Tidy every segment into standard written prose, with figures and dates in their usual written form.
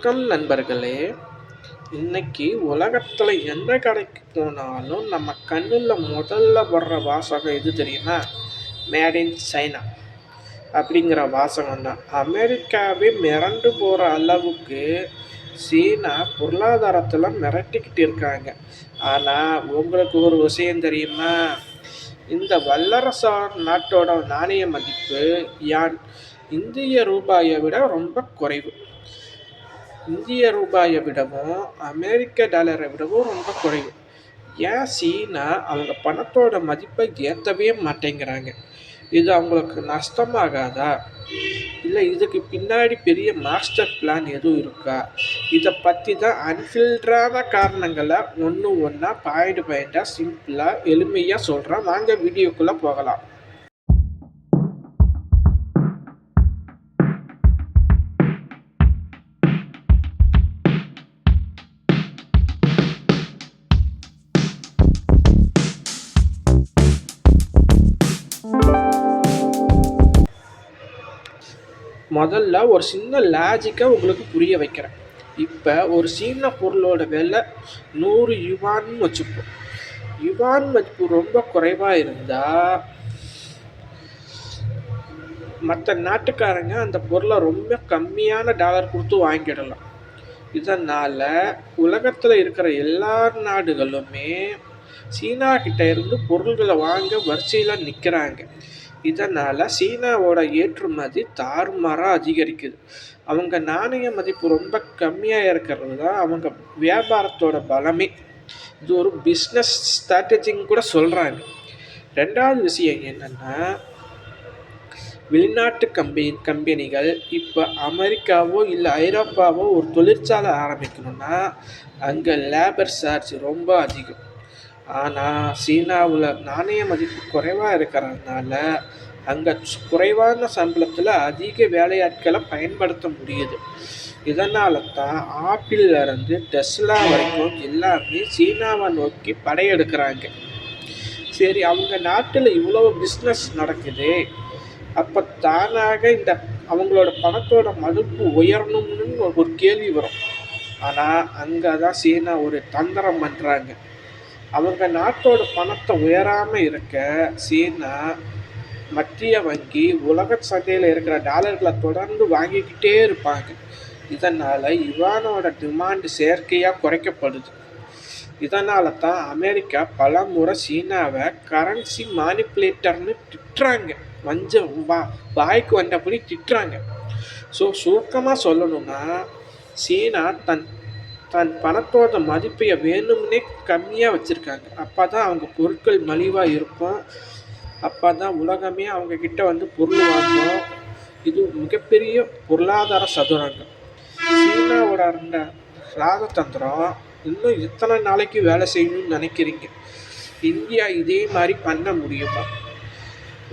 வணக்கம் நண்பர்களே. இன்னைக்கு உலகத்தில் எந்த கடைக்கு போனாலும் நம்ம கண்ணில் முதல்ல வர்ற வாசகம் எது தெரியுமா? மேட் இன் சைனா அப்படிங்கிற வாசகம் தான். அமெரிக்காவே மிரண்டு போகிற அளவுக்கு சீனா பொருளாதாரத்தில் மிரட்டிக்கிட்டு இருக்காங்க. ஆனால் உங்களுக்கு ஒரு விஷயம் தெரியுமா? இந்த வல்லரசு நாட்டோட நாணய மதிப்பு யான் இந்திய ரூபாயை விட ரொம்ப குறைவு. இந்திய ரூபாயை விடவும் அமெரிக்க டாலரை விடவும் ரொம்ப குறைவு. ஏன் சீனா அவங்க பணத்தோட மதிப்பை ஏற்றவே மாட்டேங்கிறாங்க? இது அவங்களுக்கு நஷ்டமாகாதா? இல்லை இதுக்கு பின்னாடி பெரிய மாஸ்டர் பிளான் எதுவும் இருக்கா? இதை பற்றி தான் அன்ஃபில்டரான காரணங்களை ஒன்றா பாயிண்டாக சிம்பிளாக எளிமையாக சொல்கிறேன். வாங்க வீடியோக்குள்ளே போகலாம். முதல்ல ஒரு சின்ன லாஜிக்கை உங்களுக்கு புரிய வைக்கிறேன். இப்போ ஒரு சீன பொருளோட விலை 100 யுவான்னு வச்சுப்போம். யுவான் மதிப்பு ரொம்ப குறைவாக இருந்தால் மற்ற நாட்டுக்காரங்க அந்த பொருளை ரொம்ப கம்மியான டாலர் கொடுத்து வாங்கிடலாம். இதனால் உலகத்தில் இருக்கிற எல்லா நாடுகளுமே சீனா கிட்ட இருந்து பொருள்களை வாங்க வரிசையில் நிற்கிறாங்க. இதனால் சீனாவோட ஏற்றுமதி தாறுமாறாக அதிகரிக்குது. அவங்க நாணய மதிப்பு ரொம்ப கம்மியாக இருக்கிறது தான் அவங்க வியாபாரத்தோட பலமே. இது ஒரு பிஸ்னஸ் ஸ்ட்ராட்டஜின்னு கூட சொல்கிறாங்க. ரெண்டாவது விஷயம் என்னென்னா, வெளிநாட்டு கம்பெனிகள் இப்போ அமெரிக்காவோ இல்லை ஐரோப்பாவோ ஒரு தொழிற்சாலை ஆரம்பிக்கணும்னா அங்கே லேபர் சார்ஜ் ரொம்ப அதிகம். ஆனால் சீனாவில் நாணய மதிப்பு குறைவாக இருக்கிறதுனால அங்கே குறைவான சம்பளத்தில் அதிக வேலையாட்களை பயன்படுத்த முடியுது. இதனால தான் ஆப்பிள்லேருந்து டெஸ்லா வரைக்கும் எல்லாமே சீனாவை நோக்கி படையெடுக்கிறாங்க. சரி, அவங்க நாட்டில் இவ்வளோ பிஸ்னஸ் நடக்குது, அப்போ தானாக இந்த அவங்களோட பணத்தோட மதிப்பு உயரணும்னு ஒரு கேள்வி வரும். ஆனால் அங்கே தான் சீனா ஒரு தந்திரம் பண்ணுறாங்க. அவங்க நாட்டோட பணத்தை உயராமல் இருக்க சீனா மத்திய வங்கி உலக சந்தையில் இருக்கிற டாலர்களை தொடர்ந்து வாங்கிக்கிட்டே இருப்பாங்க. இதனால் யுவானோட டிமாண்டு செயற்கையாக குறைக்கப்படுது. இதனால தான் அமெரிக்கா பல முறை சீனாவை கரன்சி மானிப்புலேட்டர்னு திட்டுறாங்க. வாய்க்கு வந்தபடி திட்டுறாங்க. ஸோ சுருக்கமாக சொல்லணும்னா, சீனா தன் பணத்தோட மதிப்பையை வேணும்னே கம்மியாக வச்சுருக்காங்க. அப்போ தான் அவங்க பொருட்கள் மலிவாக இருக்கும். அப்போ தான் உலகமே அவங்கக்கிட்ட வந்து பொருள் வாங்கும். இது மிகப்பெரிய பொருளாதார சதுரங்கம். சீனாவோட ராஜதந்திரம் இன்னும் எத்தனை நாளைக்கு வேலை செய்யணும்னு நினைக்கிறீங்க? இந்தியா இதே மாதிரி பண்ண முடியுமா?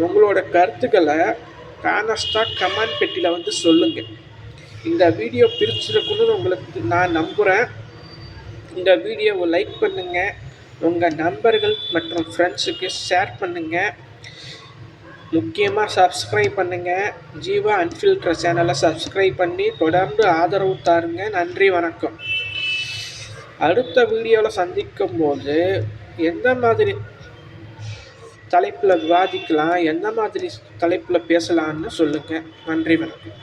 உங்களோட கருத்துக்களை கானஸ்டாக கமெண்ட் பெட்டியில் வந்து சொல்லுங்கள். இந்த வீடியோ பிரிச்சிருக்குன்னு உங்களுக்கு நான் நம்புகிறேன். இந்த வீடியோவை லைக் பண்ணுங்கள், உங்கள் நண்பர்கள் மற்றும் ஃப்ரெண்ட்ஸுக்கு ஷேர் பண்ணுங்கள். முக்கியமாக சப்ஸ்கிரைப் பண்ணுங்கள். ஜீவா அன்ஃபில்டர் சேனலை சப்ஸ்கிரைப் பண்ணி தொடர்ந்து ஆதரவு தாருங்க. நன்றி, வணக்கம். அடுத்த வீடியோவில் சந்திக்கும் போது எந்த மாதிரி தலைப்பில் விவாதிக்கலாம், எந்த மாதிரி தலைப்பில் பேசலான்னு சொல்லுங்கள். நன்றி, வணக்கம்.